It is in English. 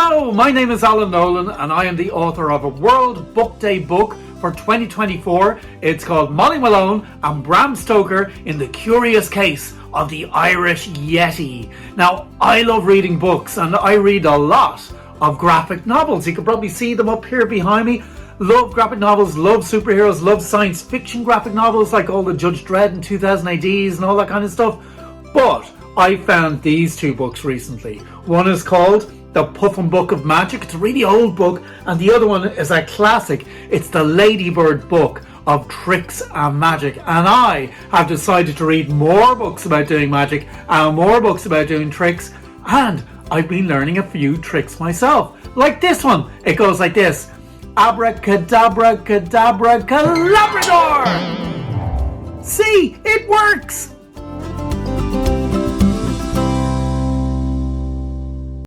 Hello, my name is Alan Nolan and I am the author of a World Book Day book for 2024. It's called Malone and Bram Stoker in the Curious Case of the Irish Yeti. Now, I love reading books and I read a lot of graphic novels. You can probably see them up here behind me. Love graphic novels, love superheroes, love science fiction graphic novels like all the Judge Dredd and 2000 ADs and all that kind of stuff. But I found these two books recently. One is called The Puffin Book of Magic. It's a really old book, and the other one is a classic. It's the Ladybird Book of Tricks and Magic. And I have decided to read more books about doing magic and more books about doing tricks, and I've been learning a few tricks myself. Like this one. It goes like this. Abracadabra, cadabra, calabrador! See, it works!